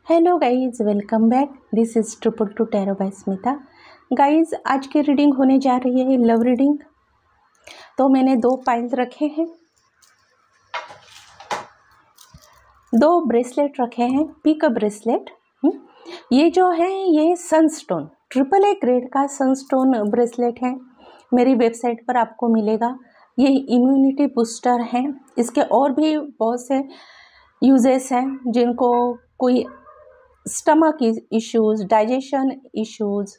Hello guys, welcome back. This is triple two tarot by Smita. Guys, आज की reading होने जा रही है लव रीडिंग। तो मैंने 2 पाइल्स रखे हैं, 2 ब्रेसलेट रखे हैं, पिक ब्रेसलेट। ये जो है ये सनस्टोन AAA ग्रेड का सनस्टोन ब्रेसलेट है। मेरी वेबसाइट पर आपको मिलेगा। ये इम्यूनिटी बूस्टर है। इसके और भी बहुत से यूजेस हैं, जिनको कोई स्टमक इश्यूज, डाइजेशन इश्यूज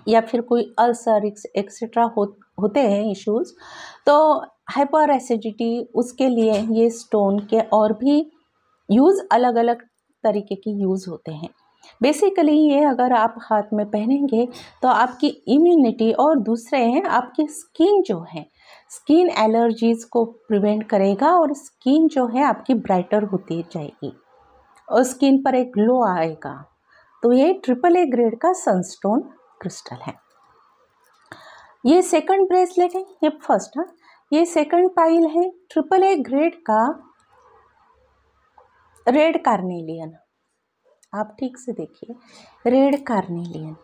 या फिर कोई अल्सर एक्सेट्रा होते हैं इश्यूज, तो हाइपर एसिडिटी, उसके लिए ये स्टोन के और भी यूज़ अलग अलग तरीके की यूज़ होते हैं। बेसिकली ये अगर आप हाथ में पहनेंगे तो आपकी इम्यूनिटी और दूसरे हैं आपकी स्किन जो है, स्किन एलर्जीज को प्रिवेंट करेगा और स्किन जो है आपकी ब्राइटर होती जाएगी और स्किन पर एक ग्लो आएगा। तो ये AAA ग्रेड का सनस्टोन क्रिस्टल है। ये सेकंड ब्रेसलेट है, ये फर्स्ट है। ये सेकंड पाइल है AAA ग्रेड का रेड कार्नेलियन। आप ठीक से देखिए, रेड कार्नेलियन।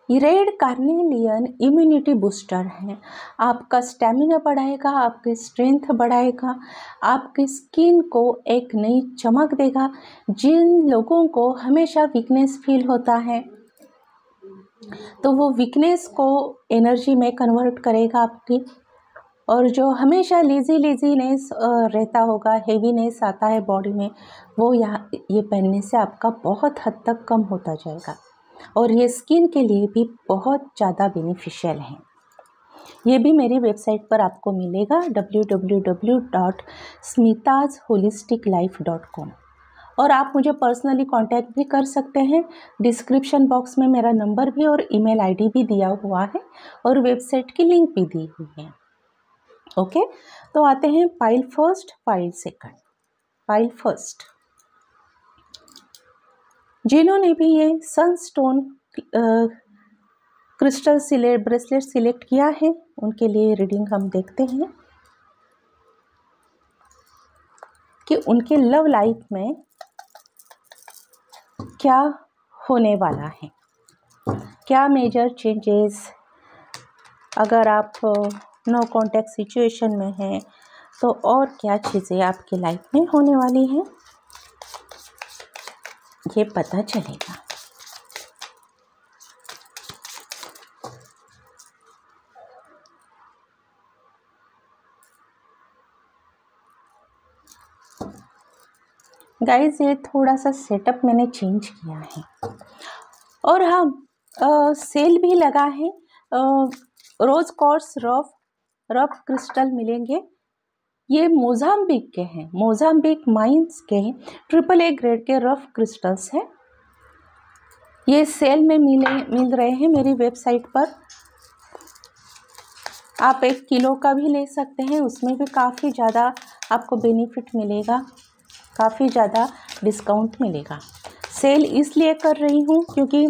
ये रेड कार्नेलियन इम्यूनिटी बूस्टर है। आपका स्टेमिना बढ़ाएगा, आपकी स्ट्रेंथ बढ़ाएगा, आपकी स्किन को एक नई चमक देगा। जिन लोगों को हमेशा वीकनेस फील होता है तो वो वीकनेस को एनर्जी में कन्वर्ट करेगा आपकी। और जो हमेशा लेजीनेस रहता होगा, हेवीनेस आता है बॉडी में, वो ये पहनने से आपका बहुत हद तक कम होता जाएगा। और ये स्किन के लिए भी बहुत ज़्यादा बेनिफिशियल है। ये भी मेरी वेबसाइट पर आपको मिलेगा www.smitazholisticlife.com। और आप मुझे पर्सनली कांटेक्ट भी कर सकते हैं। डिस्क्रिप्शन बॉक्स में मेरा नंबर भी और ईमेल आईडी भी दिया हुआ है और वेबसाइट की लिंक भी दी हुई है। ओके, तो आते हैं pile first, pile second. Pile first, जिन्होंने भी ये सनस्टोन क्रिस्टल ब्रेसलेट सिलेक्ट किया है, उनके लिए रीडिंग हम देखते हैं कि उनके लव लाइफ में क्या होने वाला है, क्या मेजर चेंजेस। अगर आप नो कांटेक्ट सिचुएशन में हैं तो और क्या चीज़ें आपकी लाइफ में होने वाली हैं, ये पता चलेगा। गाइस, ये थोड़ा सा सेटअप मैंने चेंज किया है। और हाँ, सेल भी लगा है। रोज क्वार्ट्ज रफ क्रिस्टल मिलेंगे। ये मोजाम्बिक के हैं, मोजाम्बिक माइंस के AAA ग्रेड के रफ क्रिस्टल्स हैं। ये सेल में मिल रहे हैं मेरी वेबसाइट पर। आप 1 किलो का भी ले सकते हैं, उसमें भी काफ़ी ज़्यादा आपको बेनिफिट मिलेगा, काफ़ी ज़्यादा डिस्काउंट मिलेगा। सेल इसलिए कर रही हूँ क्योंकि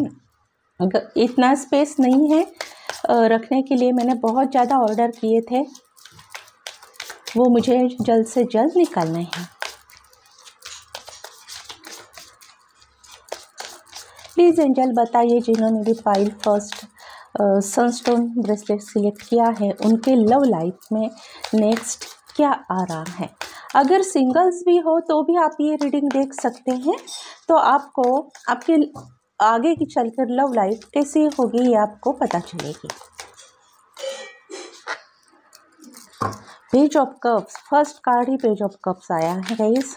इतना स्पेस नहीं है रखने के लिए। मैंने बहुत ज़्यादा ऑर्डर किए थे, वो मुझे जल्द से जल्द निकालने हैं। प्लीज़ एंजल बताइए, जिन्होंने भी pile first Sunstone bracelet select किया है, उनके लव लाइफ में नेक्स्ट क्या आ रहा है। अगर सिंगल्स भी हो तो भी आप ये रीडिंग देख सकते हैं। तो आपको आपके आगे की चलकर लव लाइफ कैसी होगी ये आपको पता चलेगी। Page of cups, first card he page of cups आया है गाइस।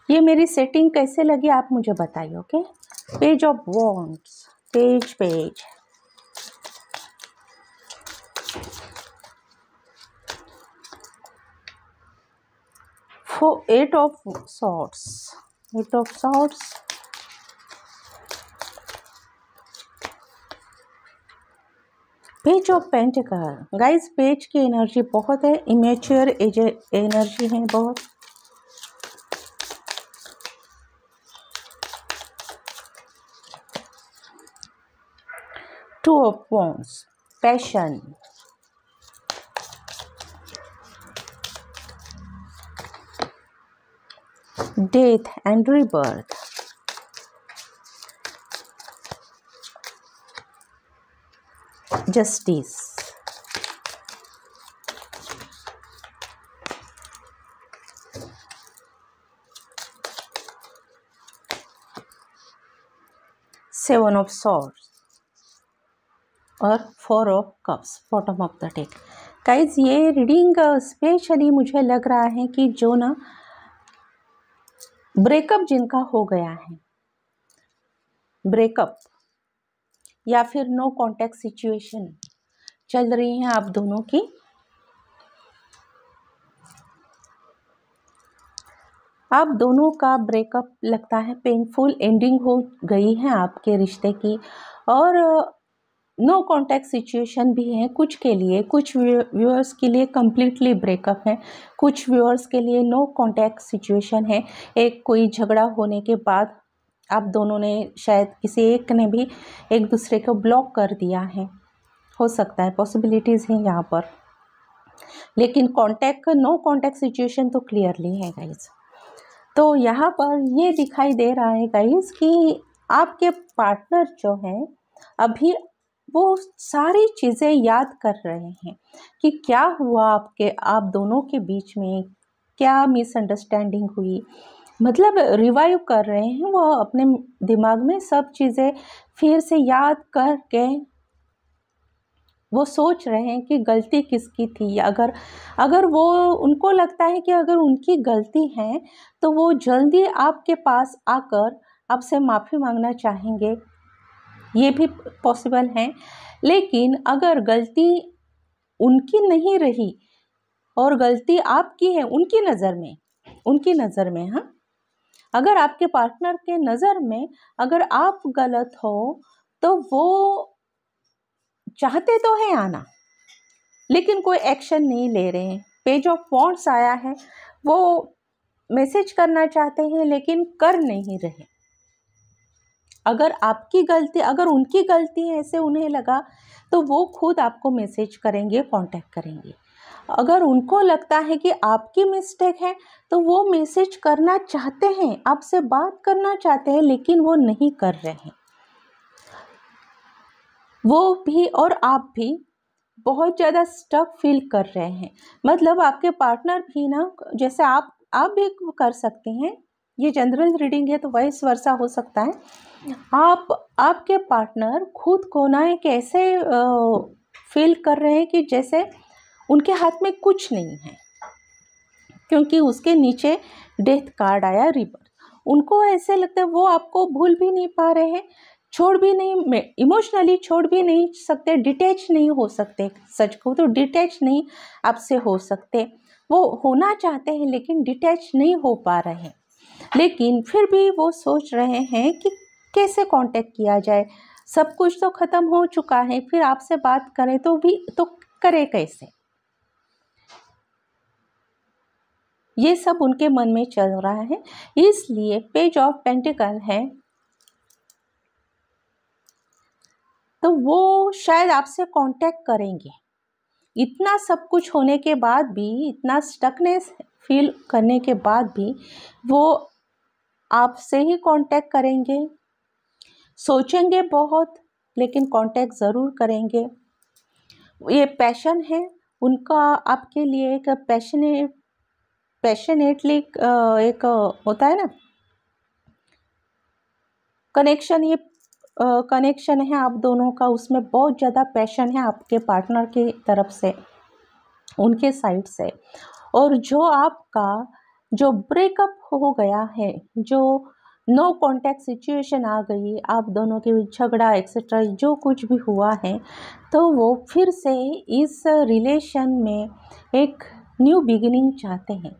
ये मेरी सेटिंग कैसे लगी आप मुझे बताइए। Okay, page of wands, page 8 of swords, 8 of swords, page of pentacle. Guys, page की एनर्जी बहुत है, इमेच्योर एनर्जी है बहुत। Two of Wands, passion. death and rebirth. Justice. Seven of Swords और Four of Cups, bottom of the deck. Guys ये reading specially मुझे लग रहा है कि जो ना ब्रेकअप जिनका हो गया है, ब्रेकअप या फिर नो कॉन्टैक्ट सिचुएशन चल रही है आप दोनों की, आप दोनों का ब्रेकअप लगता है पेनफुल एंडिंग हो गई है आपके रिश्ते की, और नो कॉन्टैक्ट सिचुएशन भी है कुछ के लिए, कुछ व्यूअर्स के लिए कम्प्लीटली ब्रेकअप है, कुछ व्यूअर्स के लिए नो कॉन्टैक्ट सिचुएशन है। एक कोई झगड़ा होने के बाद आप दोनों ने, शायद किसी एक ने भी एक दूसरे को ब्लॉक कर दिया है, हो सकता है, पॉसिबिलिटीज़ हैं यहाँ पर, लेकिन कॉन्टैक्ट, नो कॉन्टैक्ट सिचुएशन तो क्लियरली है गाइज। तो यहाँ पर ये दिखाई दे रहा है गाइज कि आपके पार्टनर जो है अभी वो सारी चीज़ें याद कर रहे हैं कि क्या हुआ आप दोनों के बीच में, क्या मिसअंडरस्टैंडिंग हुई, मतलब रिवाइव कर रहे हैं वो अपने दिमाग में सब चीज़ें फिर से याद करके वो सोच रहे हैं कि गलती किसकी थी। अगर वो, उनको लगता है कि अगर उनकी गलती है तो वो जल्दी आपके पास आकर आपसे माफ़ी मांगना चाहेंगे, ये भी पॉसिबल है। लेकिन अगर गलती उनकी नहीं रही और गलती आपकी है उनकी नज़र में, हाँ, अगर आपके पार्टनर के नज़र में अगर आप गलत हो तो वो चाहते तो हैं आना, लेकिन कोई एक्शन नहीं ले रहे हैं। पेज ऑफ वॉन्ड्स आया है, वो मैसेज करना चाहते हैं लेकिन कर नहीं रहे। अगर आपकी गलती, अगर उनकी गलती है ऐसे उन्हें लगा तो वो खुद आपको मैसेज करेंगे, कांटेक्ट करेंगे। अगर उनको लगता है कि आपकी मिस्टेक है तो वो मैसेज करना चाहते हैं, आपसे बात करना चाहते हैं, लेकिन वो नहीं कर रहे हैं। वो भी और आप भी बहुत ज़्यादा स्टक फील कर रहे हैं, मतलब आपके पार्टनर भी ना, जैसे आप भी कर सकते हैं, ये जनरल रीडिंग है तो वाइस वर्सा हो सकता है। आपके पार्टनर खुद को ना एक ऐसे फील कर रहे हैं कि जैसे उनके हाथ में कुछ नहीं है, क्योंकि उसके नीचे डेथ कार्ड आया, रिबर्थ। उनको ऐसे लगता है वो आपको भूल भी नहीं पा रहे हैं, छोड़ भी नहीं, इमोशनली छोड़ भी नहीं सकते, डिटैच नहीं हो सकते। सच को तो डिटैच नहीं आपसे हो सकते, वो होना चाहते हैं लेकिन डिटैच नहीं हो पा रहे हैं। लेकिन फिर भी वो सोच रहे हैं कि कैसे कांटेक्ट किया जाए, सब कुछ तो ख़त्म हो चुका है, फिर आपसे बात करें तो भी तो करें कैसे, ये सब उनके मन में चल रहा है। इसलिए पेज ऑफ पेंटिकल है, तो वो शायद आपसे कांटेक्ट करेंगे। इतना सब कुछ होने के बाद भी, इतना स्टकनेस फील करने के बाद भी वो आपसे ही कांटेक्ट करेंगे। सोचेंगे बहुत, लेकिन कांटेक्ट ज़रूर करेंगे। ये पैशन है उनका आपके लिए, एक पैशनेटली एक होता है ना कनेक्शन, ये कनेक्शन है आप दोनों का, उसमें बहुत ज़्यादा पैशन है आपके पार्टनर की तरफ से, उनके साइड से। और जो आपका जो ब्रेकअप हो गया है, जो नो कॉन्टैक्ट सिचुएशन आ गई, आप दोनों के झगड़ा एक्सेट्रा जो कुछ भी हुआ है, तो वो फिर से इस रिलेशन में एक न्यू बिगिनिंग चाहते हैं,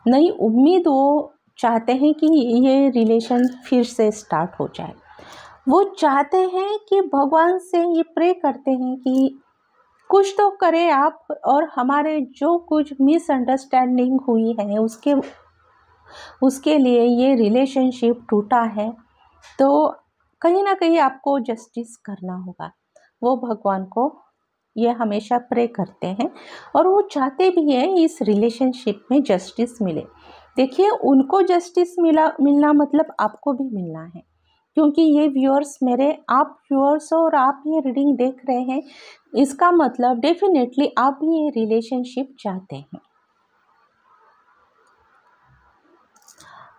नई उम्मीद वो चाहते हैं कि ये रिलेशन फिर से स्टार्ट हो जाए। वो चाहते हैं कि भगवान से ये प्रे करते हैं कि कुछ तो करें आप, और हमारे जो कुछ मिसअंडरस्टैंडिंग हुई है उसके लिए ये रिलेशनशिप टूटा है, तो कहीं ना कहीं आपको जस्टिस करना होगा। वो भगवान को ये हमेशा प्रे करते हैं और वो चाहते भी हैं इस रिलेशनशिप में जस्टिस मिले। देखिए, उनको जस्टिस मिलना मतलब आपको भी मिलना है, क्योंकि ये व्यूअर्स मेरे, आप व्यूअर्स और आप ये रीडिंग देख रहे हैं, इसका मतलब डेफिनेटली आप भी ये रिलेशनशिप चाहते हैं।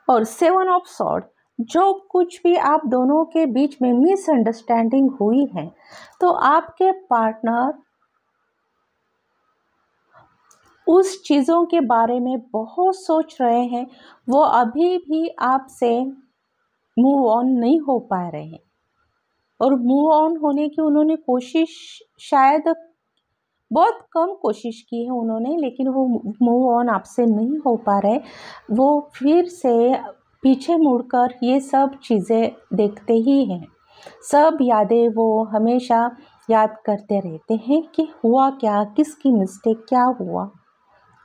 और 7 ऑफ सॉर्ड, जो कुछ भी आप दोनों के बीच में मिसअंडरस्टैंडिंग हुई है, तो आपके पार्टनर उस चीज़ों के बारे में बहुत सोच रहे हैं, वो अभी भी आपसे मूव ऑन नहीं हो पा रहे हैं, और मूव ऑन होने की उन्होंने कोशिश शायद बहुत कम कोशिश की है उन्होंने, लेकिन वो मूव ऑन आपसे नहीं हो पा रहे। वो फिर से पीछे मुड़कर ये सब चीज़ें देखते ही हैं, सब यादें वो हमेशा याद करते रहते हैं कि हुआ क्या, किसकी मिस्टेक, क्या हुआ।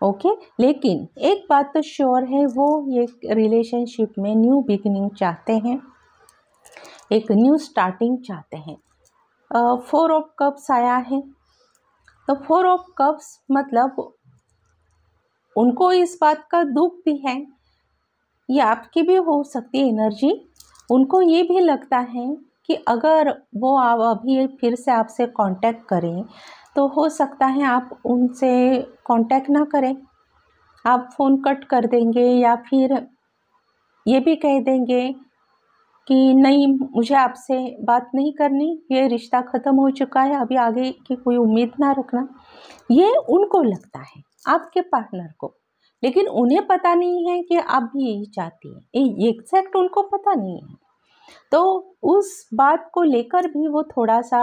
ओके, लेकिन एक बात तो श्योर है, वो ये रिलेशनशिप में न्यू बिगिनिंग चाहते हैं, एक न्यू स्टार्टिंग चाहते हैं। 4 ऑफ कप्स आया है, तो 4 ऑफ कप्स मतलब उनको इस बात का दुख भी है, ये आपकी भी हो सकती है एनर्जी। उनको ये भी लगता है कि अगर वो आप अभी फिर से आपसे कांटेक्ट करें, तो हो सकता है आप उनसे कांटेक्ट ना करें, आप फ़ोन कट कर देंगे, या फिर ये भी कह देंगे कि नहीं, मुझे आपसे बात नहीं करनी, ये रिश्ता ख़त्म हो चुका है, अभी आगे की कोई उम्मीद ना रखना। ये उनको लगता है, आपके पार्टनर को, लेकिन उन्हें पता नहीं है कि आप भी यही चाहती हैं, ये एग्जैक्ट उनको पता नहीं है। तो उस बात को लेकर भी वो थोड़ा सा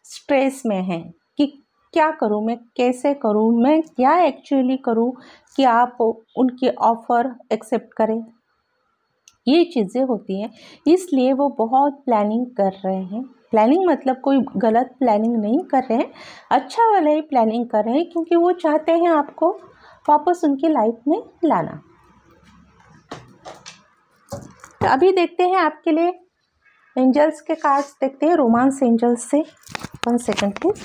स्ट्रेस में है कि क्या करूँ मैं, कैसे करूँ मैं, क्या एक्चुअली करूँ कि आप उनके ऑफ़र एक्सेप्ट करें। ये चीज़ें होती हैं, इसलिए वो बहुत प्लानिंग कर रहे हैं। प्लानिंग मतलब कोई गलत प्लानिंग नहीं कर रहे हैं, अच्छा वाला ही प्लानिंग कर रहे हैं, क्योंकि वो चाहते हैं आपको वापस उनकी लाइफ में लाना। तो अभी देखते हैं आपके लिए एंजल्स के कार्ड्स, देखते हैं रोमांस एंजल्स से। 1 सेकंड प्लीज,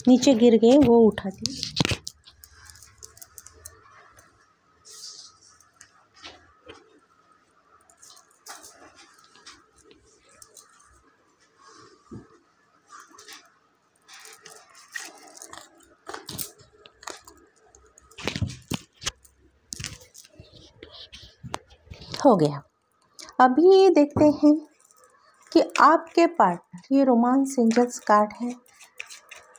नीचे गिर गए, वो उठा दिए। हो गया। अभी देखते हैं कि आपके पार्टनर, ये रोमांस एंजल्स कार्ड है,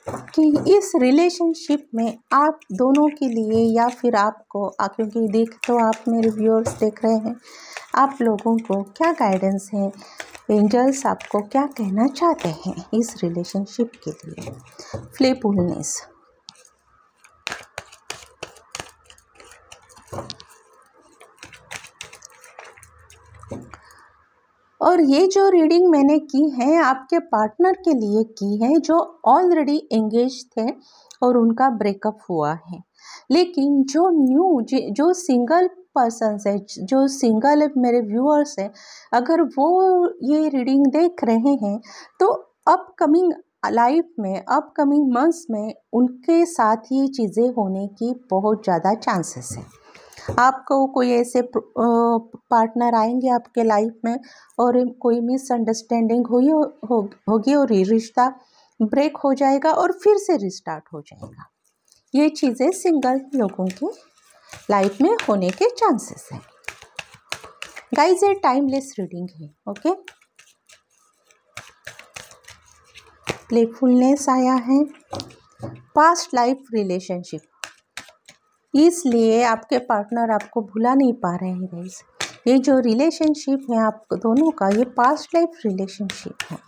कि इस रिलेशनशिप में आप दोनों के लिए या फिर आपको, क्योंकि देख तो आप मेरे व्यूअर्स देख रहे हैं, आप लोगों को क्या गाइडेंस है, एंजल्स आपको क्या कहना चाहते हैं इस रिलेशनशिप के लिए। प्लेफुलनेस, और ये जो रीडिंग मैंने की है आपके पार्टनर के लिए की है, जो ऑलरेडी एंगेज थे और उनका ब्रेकअप हुआ है, लेकिन जो न्यू जो सिंगल पर्सन्स है, जो सिंगल मेरे व्यूअर्स हैं, अगर वो ये रीडिंग देख रहे हैं, तो अपकमिंग लाइफ में, अपकमिंग मंथ्स में उनके साथ ये चीज़ें होने की बहुत ज़्यादा चांसेस है। आपको कोई ऐसे पार्टनर आएंगे आपके लाइफ में, और कोई मिसअंडरस्टैंडिंग होगी और ये रिश्ता ब्रेक हो जाएगा और फिर से रिस्टार्ट हो जाएगा। ये चीज़ें सिंगल लोगों की लाइफ में होने के चांसेस हैं। गाइस, ये टाइमलेस रीडिंग है। ओके, प्लेफुलनेस आया है, पास्ट लाइफ रिलेशनशिप, इसलिए आपके पार्टनर आपको भुला नहीं पा रहे हैं गाइस। ये जो रिलेशनशिप है आप दोनों का, ये पास्ट लाइफ रिलेशनशिप है।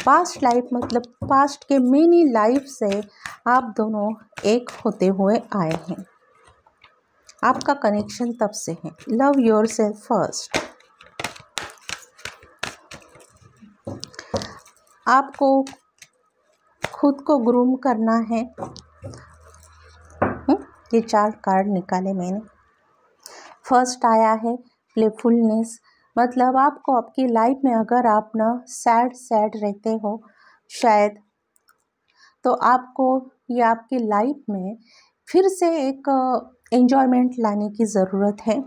पास्ट लाइफ मतलब पास्ट के मेनी लाइफ से आप दोनों एक होते हुए आए हैं, आपका कनेक्शन तब से है। लव योरसेल्फ फर्स्ट, आपको खुद को ग्रूम करना है। ये 4 कार्ड निकाले मैंने। फर्स्ट आया है प्लेफुलनेस, मतलब आपको आपकी लाइफ में अगर आप ना सैड रहते हो शायद, तो आपको ये आपकी लाइफ में फिर से एक एंजॉयमेंट लाने की ज़रूरत है।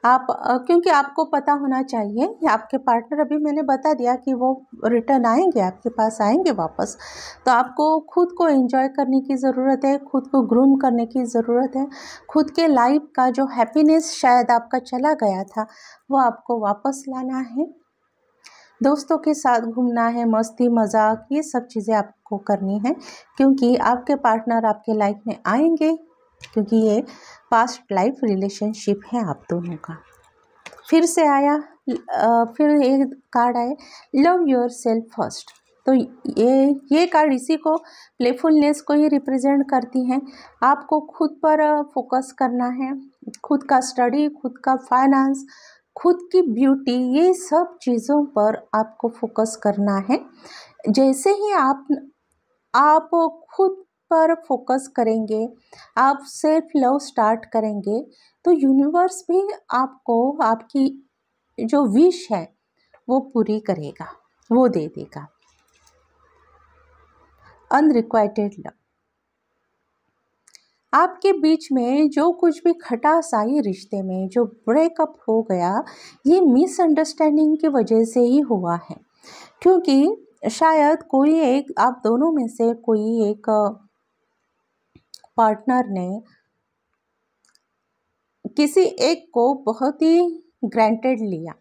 आप क्योंकि आपको पता होना चाहिए आपके पार्टनर, अभी मैंने बता दिया कि वो रिटर्न आएंगे, आपके पास आएंगे वापस, तो आपको खुद को एंजॉय करने की ज़रूरत है, खुद को ग्रूम करने की ज़रूरत है। खुद के लाइफ का जो हैप्पीनेस शायद आपका चला गया था वो आपको वापस लाना है। दोस्तों के साथ घूमना है, मस्ती मजाक ये सब चीज़ें आपको करनी है, क्योंकि आपके पार्टनर आपके लाइफ में आएंगे, क्योंकि ये पास्ट लाइफ रिलेशनशिप है आप दोनों का। फिर से आया फिर एक कार्ड आए, लव योर सेल्फ फर्स्ट। तो ये कार्ड इसी को, प्लेफुलनेस को ही रिप्रेजेंट करती हैं। आपको खुद पर फोकस करना है, खुद का स्टडी, खुद का फाइनेंस, खुद की ब्यूटी, ये सब चीज़ों पर आपको फोकस करना है। जैसे ही आप खुद पर फोकस करेंगे, आप सेल्फ लव स्टार्ट करेंगे, तो यूनिवर्स भी आपको आपकी जो विश है वो पूरी करेगा, वो दे देगा। अनरिक्वाइटेड लव, आपके बीच में जो कुछ भी खटास आई रिश्ते में, जो ब्रेकअप हो गया, ये मिसअंडरस्टैंडिंग की वजह से ही हुआ है। क्योंकि शायद कोई एक, आप दोनों में से कोई एक पार्टनर ने किसी एक को बहुत ही ग्रांटेड लिया,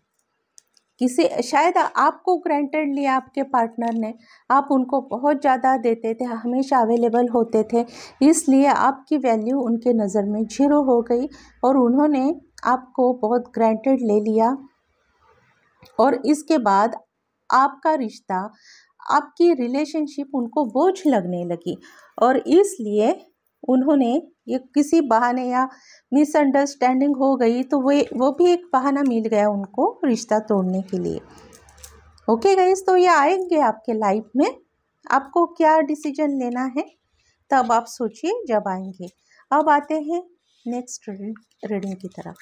किसी शायद आपको ग्रांटेड लिया आपके पार्टनर ने, आप उनको बहुत ज़्यादा देते थे, हमेशा अवेलेबल होते थे, इसलिए आपकी वैल्यू उनके नज़र में जीरो हो गई और उन्होंने आपको बहुत ग्रांटेड ले लिया। और इसके बाद आपका रिश्ता, आपकी रिलेशनशिप उनको बोझ लगने लगी और इसलिए उन्होंने ये किसी बहाने या मिसअंडरस्टैंडिंग हो गई तो वो भी एक बहाना मिल गया उनको रिश्ता तोड़ने के लिए। ओके गाइस, तो ये आएंगे आपके लाइफ में, आपको क्या डिसीजन लेना है तब आप सोचिए जब आएंगे। अब आते हैं नेक्स्ट रीडिंग की तरफ।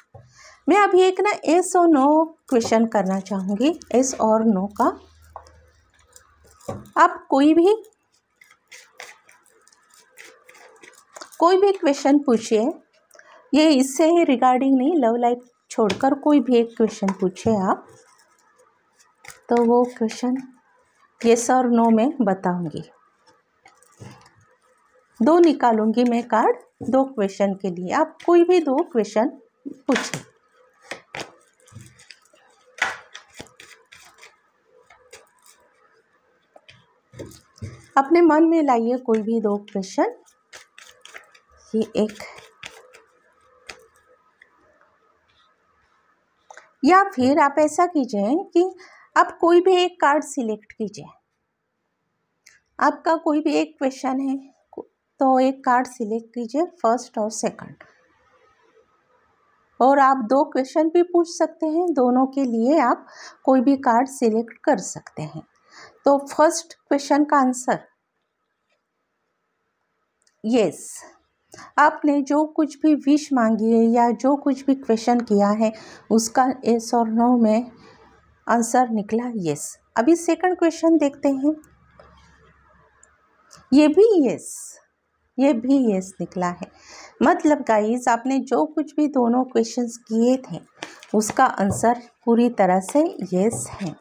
मैं अभी एक ना एस और नो क्वेश्चन करना चाहूँगी, एस और नो का। आप कोई भी क्वेश्चन पूछिए, ये इससे ही रिगार्डिंग नहीं, लव लाइफ छोड़कर कोई भी एक क्वेश्चन पूछिए आप, तो वो क्वेश्चन यस और नो में बताऊंगी। 2 निकालूंगी मैं कार्ड 2 क्वेश्चन के लिए, आप कोई भी 2 क्वेश्चन पूछिए। अपने मन में लाइए कोई भी 2 क्वेश्चन। ये एक, या फिर आप ऐसा कीजिए कि आप कोई भी एक कार्ड सिलेक्ट कीजिए। आपका कोई भी एक क्वेश्चन है तो एक कार्ड सिलेक्ट कीजिए, फर्स्ट और सेकंड, और आप 2 क्वेश्चन भी पूछ सकते हैं, दोनों के लिए आप कोई भी कार्ड सिलेक्ट कर सकते हैं। तो फर्स्ट क्वेश्चन का आंसर यस। आपने जो कुछ भी विश मांगी है या जो कुछ भी क्वेश्चन किया है उसका यस और नो में आंसर निकला यस। अभी सेकंड क्वेश्चन देखते हैं, ये भी यस निकला है। मतलब गाइस, आपने जो कुछ भी दोनों क्वेश्चंस किए थे उसका आंसर पूरी तरह से यस है।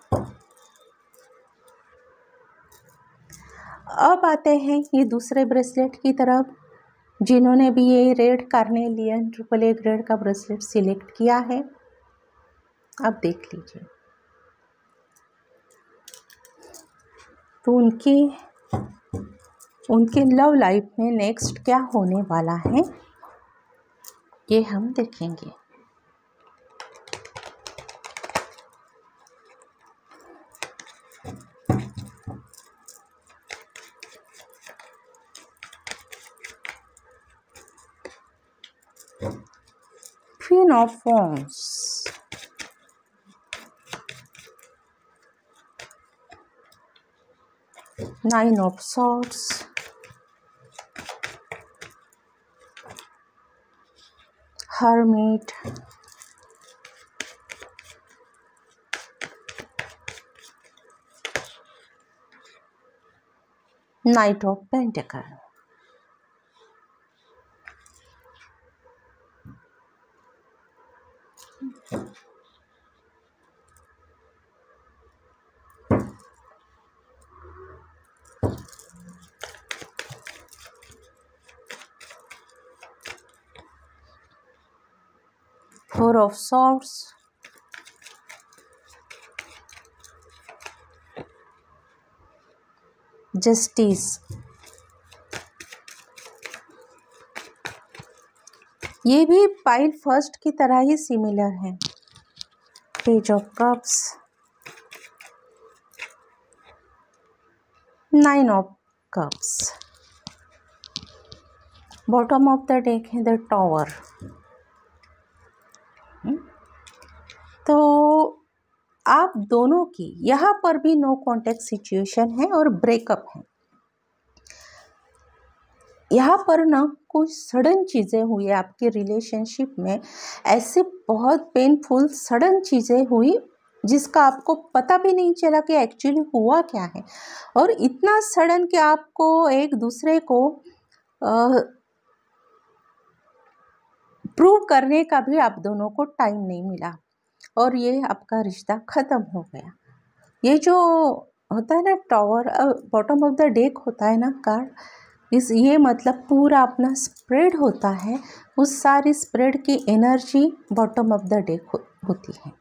अब आते हैं ये दूसरे ब्रेसलेट की तरफ। जिन्होंने भी ये रेड कार्नेलियन AAA ग्रेड का ब्रेसलेट सिलेक्ट किया है, आप देख लीजिए तो उनके लव लाइफ में नेक्स्ट क्या होने वाला है ये हम देखेंगे। Queen of Wands, Nine of Swords, Hermit, Knight of Pentacles। Four of Swords, Justice, ये भी पाइल फर्स्ट की तरह ही सिमिलर है। Page of cups, nine of cups, bottom of the deck है द टॉवर। तो आप दोनों की यहाँ पर भी नो कॉन्टेक्ट सिचुएशन है और ब्रेकअप है। यहाँ पर ना कुछ सडन चीज़ें हुई आपके रिलेशनशिप में, ऐसे बहुत पेनफुल सडन चीज़ें हुई जिसका आपको पता भी नहीं चला कि एक्चुअली हुआ क्या है, और इतना सडन कि आपको एक दूसरे को प्रूव करने का भी आप दोनों को टाइम नहीं मिला और ये आपका रिश्ता ख़त्म हो गया। ये जो होता है ना tower, bottom of the deck होता है ना कार्ड, ये मतलब पूरा अपना स्प्रेड होता है, उस सारी स्प्रेड की energy bottom of the deck होती है।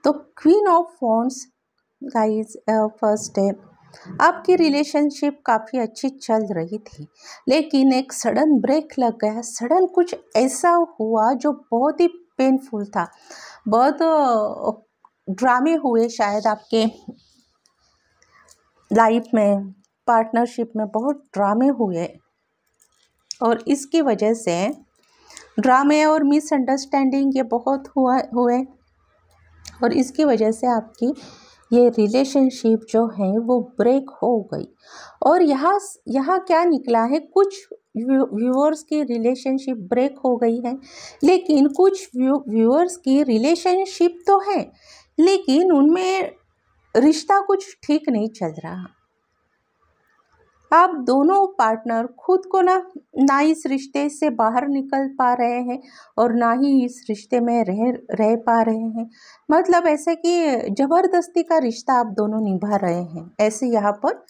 तो queen of wands guys, first है आपकी रिलेशनशिप काफ़ी अच्छी चल रही थी, लेकिन एक सडन ब्रेक लग गया। सडन कुछ ऐसा हुआ जो बहुत ही पेनफुल था, बहुत ड्रामे हुए शायद आपके लाइफ में, पार्टनरशिप में बहुत ड्रामे हुए, और इसकी वजह से ड्रामे और मिसअंडरस्टैंडिंग ये बहुत हुए, और इसकी वजह से आपकी ये रिलेशनशिप जो है वो ब्रेक हो गई। और यहाँ क्या निकला है, कुछ व्यूअर्स की रिलेशनशिप ब्रेक हो गई है, लेकिन कुछ व्यूअर्स की रिलेशनशिप तो है, लेकिन उनमें रिश्ता कुछ ठीक नहीं चल रहा। आप दोनों पार्टनर खुद को ना इस रिश्ते से बाहर निकल पा रहे हैं और ना ही इस रिश्ते में रह पा रहे हैं। मतलब ऐसे कि ज़बरदस्ती का रिश्ता आप दोनों निभा रहे हैं, ऐसे यहाँ पर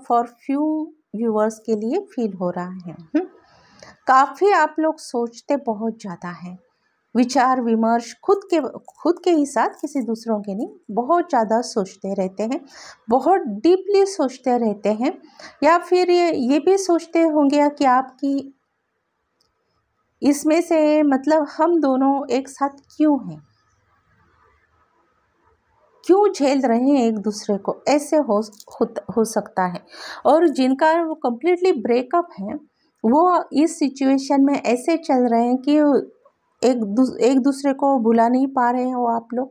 फॉर फ्यू व्यूअर्स के लिए फील हो रहा है। काफ़ी आप लोग सोचते बहुत ज़्यादा हैं, विचार विमर्श खुद के ही साथ, किसी दूसरों के नहीं, बहुत ज़्यादा सोचते रहते हैं, बहुत डीपली सोचते रहते हैं। या फिर ये भी सोचते होंगे कि आपकी इसमें से मतलब हम दोनों एक साथ क्यों हैं, क्यों झेल रहे हैं एक दूसरे को, ऐसे हो सकता है। और जिनका वो कम्प्लीटली ब्रेकअप है वो इस सिचुएशन में ऐसे चल रहे हैं कि एक दूसरे को भुला नहीं पा रहे हो आप लोग।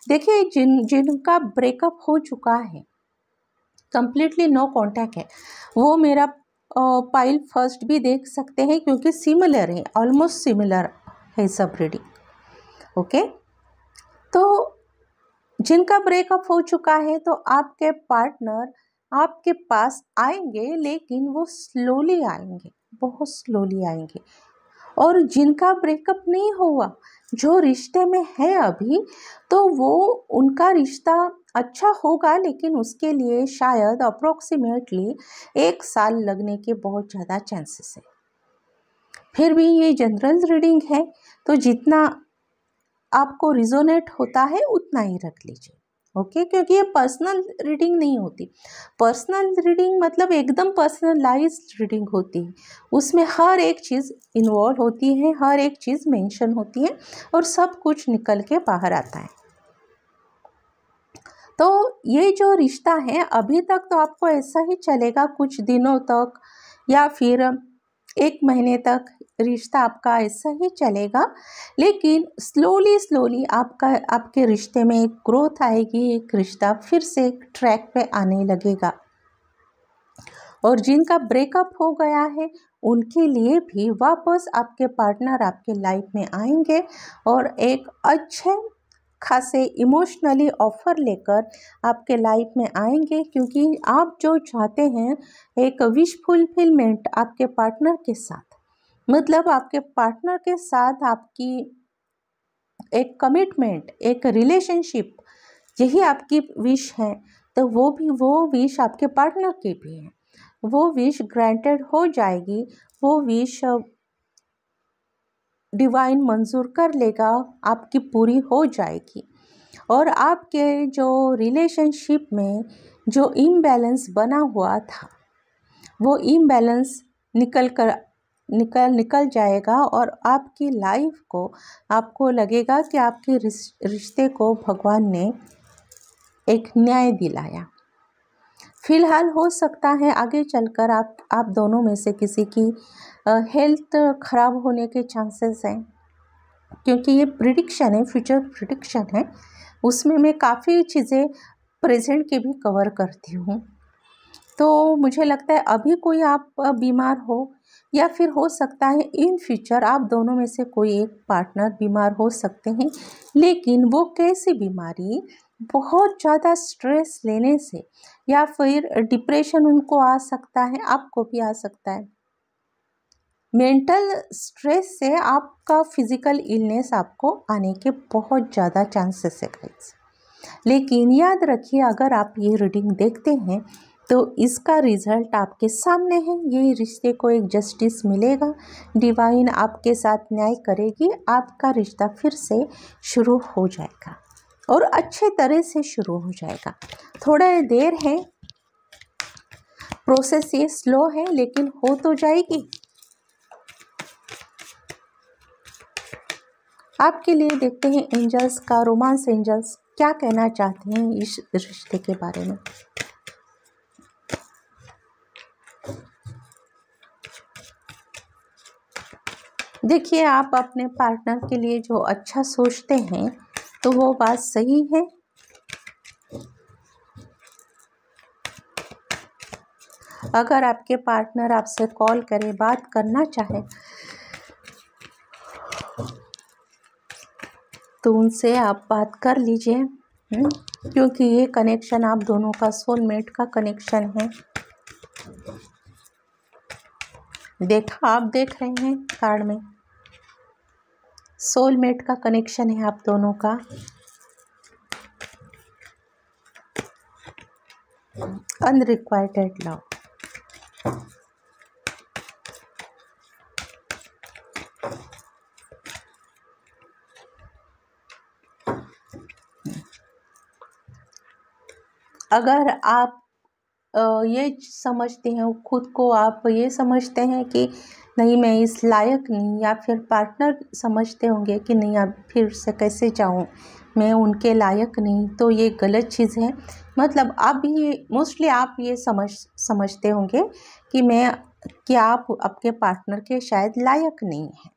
देखिए जिनका ब्रेकअप हो चुका है, कम्प्लीटली नो कांटेक्ट है, वो मेरा पाइल फर्स्ट भी देख सकते हैं, क्योंकि सिमिलर है, ऑलमोस्ट सिमिलर है सब रीडिंग। ओके, तो जिनका ब्रेकअप हो चुका है तो आपके पार्टनर आपके पास आएंगे, लेकिन वो स्लोली आएंगे, बहुत स्लोली आएंगे। और जिनका ब्रेकअप नहीं हुआ, जो रिश्ते में है अभी, तो वो उनका रिश्ता अच्छा होगा, लेकिन उसके लिए शायद अप्रोक्सीमेटली 1 साल लगने के बहुत ज़्यादा चांसेस है। फिर भी ये जनरल रीडिंग है, तो जितना आपको रिजोनेट होता है उतना ही रख लीजिए। ओके, क्योंकि ये पर्सनल रीडिंग नहीं होती। पर्सनल रीडिंग मतलब एकदम पर्सनलाइज्ड रीडिंग होती है, उसमें हर एक चीज़ इन्वॉल्व होती है, हर एक चीज़ मेंशन होती है और सब कुछ निकल के बाहर आता है। तो ये जो रिश्ता है अभी तक तो आपको ऐसा ही चलेगा, कुछ दिनों तक या फिर 1 महीने तक रिश्ता आपका ऐसा ही चलेगा, लेकिन स्लोली आपके रिश्ते में एक ग्रोथ आएगी, एक रिश्ता फिर से एक ट्रैक पे आने लगेगा। और जिनका ब्रेकअप हो गया है उनके लिए भी वापस आपके पार्टनर आपके लाइफ में आएंगे और एक अच्छे खासे इमोशनली ऑफर लेकर आपके लाइफ में आएंगे, क्योंकि आप जो चाहते हैं एक विश फुलफिलमेंट आपके पार्टनर के साथ, मतलब आपके पार्टनर के साथ आपकी एक कमिटमेंट, एक रिलेशनशिप, यही आपकी विश है, तो वो विश आपके पार्टनर की भी है। वो विश ग्रांटेड हो जाएगी, वो विश डिवाइन मंजूर कर लेगा, आपकी पूरी हो जाएगी। और आपके जो रिलेशनशिप में जो इम्बैलेंस बना हुआ था, वो इम्बैलेंस निकल जाएगा और आपकी लाइफ को, आपको लगेगा कि आपके रिश्ते को भगवान ने एक न्याय दिलाया। फिलहाल हो सकता है आगे चलकर आप दोनों में से किसी की हेल्थ खराब होने के चांसेस हैं, क्योंकि ये प्रिडिक्शन है, फ्यूचर प्रिडिक्शन है, उसमें मैं काफ़ी चीज़ें प्रेजेंट के भी कवर करती हूँ। तो मुझे लगता है अभी कोई आप बीमार हो, या फिर हो सकता है इन फ्यूचर आप दोनों में से कोई एक पार्टनर बीमार हो सकते हैं। लेकिन वो कैसी बीमारी, बहुत ज़्यादा स्ट्रेस लेने से, या फिर डिप्रेशन उनको आ सकता है, आपको भी आ सकता है। मेंटल स्ट्रेस से आपका फिजिकल इलनेस आपको आने के बहुत ज़्यादा चांसेस है गाइस। लेकिन याद रखिए, अगर आप ये रीडिंग देखते हैं तो इसका रिजल्ट आपके सामने है। ये रिश्ते को एक जस्टिस मिलेगा, डिवाइन आपके साथ न्याय करेगी, आपका रिश्ता फिर से शुरू हो जाएगा और अच्छे तरह से शुरू हो जाएगा। थोड़ा देर है, प्रोसेस ये स्लो है, लेकिन हो तो जाएगी। आपके लिए देखते हैं एंजल्स का, रोमांस एंजल्स क्या कहना चाहते हैं इस रिश्ते के बारे में। देखिए, आप अपने पार्टनर के लिए जो अच्छा सोचते हैं तो वो बात सही है। अगर आपके पार्टनर आपसे कॉल करे, बात करना चाहे, तो उनसे आप बात कर लीजिए, क्योंकि ये कनेक्शन आप दोनों का सोलमेट का कनेक्शन है। देखा, आप देख रहे हैं कार्ड में सोलमेट का कनेक्शन है आप दोनों का। अनरिक्वाइटेड लव, अगर आप ये समझते हैं खुद को, आप ये समझते हैं कि नहीं मैं इस लायक नहीं, या फिर पार्टनर समझते होंगे कि नहीं अब फिर से कैसे जाऊं, मैं उनके लायक नहीं, तो ये गलत चीज़ है। मतलब आप ये मोस्टली आप ये समझते होंगे कि आप आपके पार्टनर के शायद लायक नहीं हैं,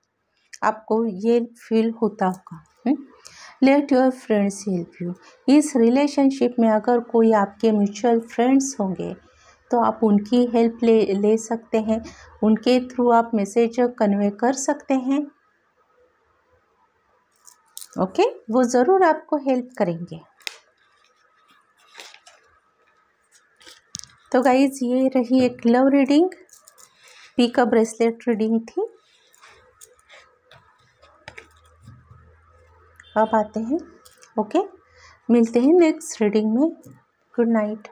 आपको ये फील होता होगा। Let your friends help you. इस रिलेशनशिप में अगर कोई आपके म्यूचुअल फ्रेंड्स होंगे तो आप उनकी हेल्प ले सकते हैं, उनके थ्रू आप मैसेज कन्वे कर सकते हैं। ओके, वो ज़रूर आपको हेल्प करेंगे। तो गाइज, ये रही एक लव रीडिंग, पी का ब्रेसलेट रीडिंग थी। अब आते हैं, ओके, मिलते हैं नेक्स्ट रीडिंग में। Good night.